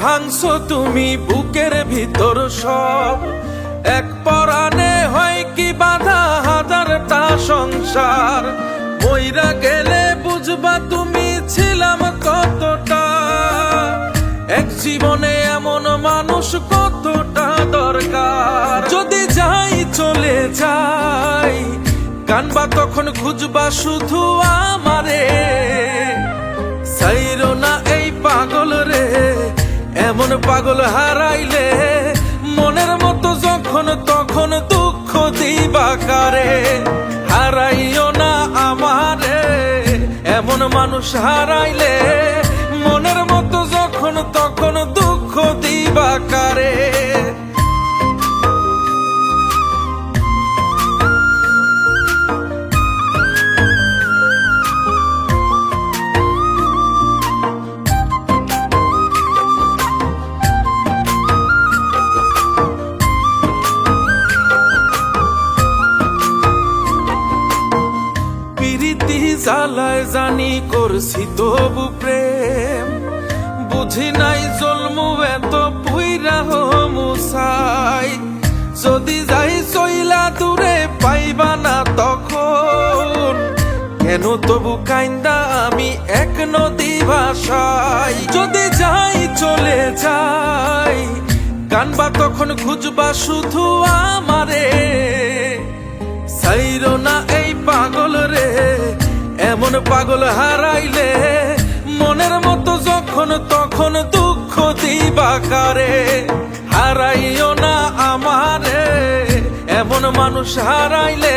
ভাঙছো তুমি বুকের ভিতর সব। এক পরাণে হয় কি বাধা হাজারটা সংসার। মইরা গেলে বুঝবা তুমি ছিলাম কতটা। এক জীবনে এমন মানুষ কতটা দরকার। যদি যাই চলে যাই কানবা তখন খুঁজবা শুধু আমারে। সাইরো না এই পাগল রে, এমন পাগল হারাইলে মনের মতো যখন তখন দুঃখ দিবা কারে। হারাইও না আমারে, এমন মানুষ হারাইলে মনের মতো যখন তখন দুঃখ দিবা কারে। জ্বালায় জানি করছি তবু প্রেম, বুঝি নাই জন্মু এত পুইরা মুসাই। যদি যাই চইলা দূরে পাইবা না তখন, কেন তবু কাইন্দা আমি এক নদী ভাষাই। যদি যাই চলে যাই কানবা তখন খুঁজবা শুধু আমারে। সাইরো না এই পাগল রে, এমন পাগল হারাইলে মনের মতো যখন তখন দুঃখ দিবা কারে। হারাইও না আমারে, এমন মানুষ হারাইলে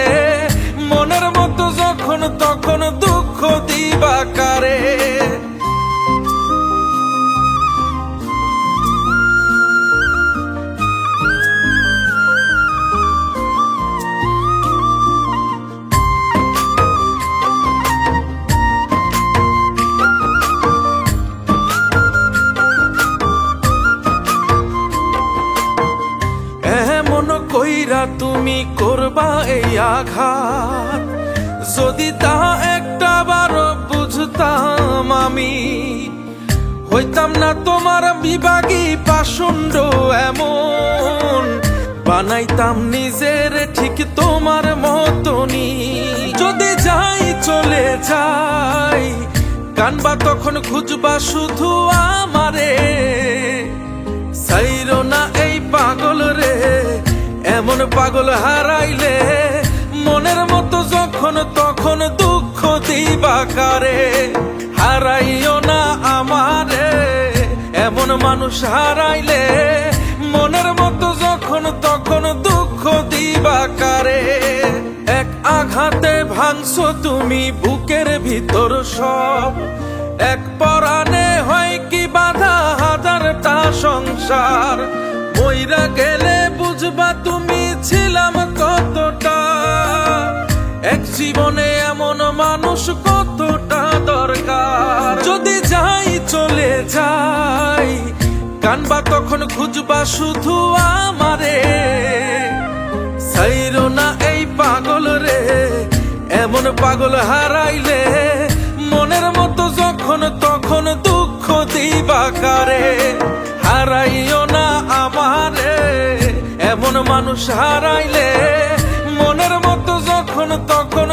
মনের মতো যখন তখন দুঃখ দিবা কারে। কইরা তুমি করবা এই আঘাত, যদি তা একটা বারো বুঝতাম আমি, হইতাম না তোমার বিভাগী পাষণ্ড এমন। বানাইতাম নিজের ঠিক তোমার মতনই। যদি যাই চলে যাই কানবা তখন খুঁজবা শুধু আমারে। সাইরো না এই পাগল রে, এমন পাগল হারাইলে মনের মতো যখন তখন দুঃখ দিবা কারে। হারাইও না আমারে, এমন মানুষ হারাইলে মনের মতো যখন তখন দুঃখ দিবা কারে। এক আঘাতে ভাঙছো তুমি বুকের ভিতর সব। এক পরাণে হয় কি বাধা হাজারটা সংসার। মইরা গেলে বুঝবা তুমি ছিলাম কতটা। এক জীবনে এমন মানুষ কতটা দরকার। যদি যাই চলে যাই কানবা তখন খুঁজবা শুধু আমারে। সাইরো না এই পাগল রে, এমন পাগল হারাইলে মনের মতো যখন তখন দুঃখ দিবা কারে। হারাইও না আমারে, এমন মানুষ হারাইলে মনের মতো যখন তখন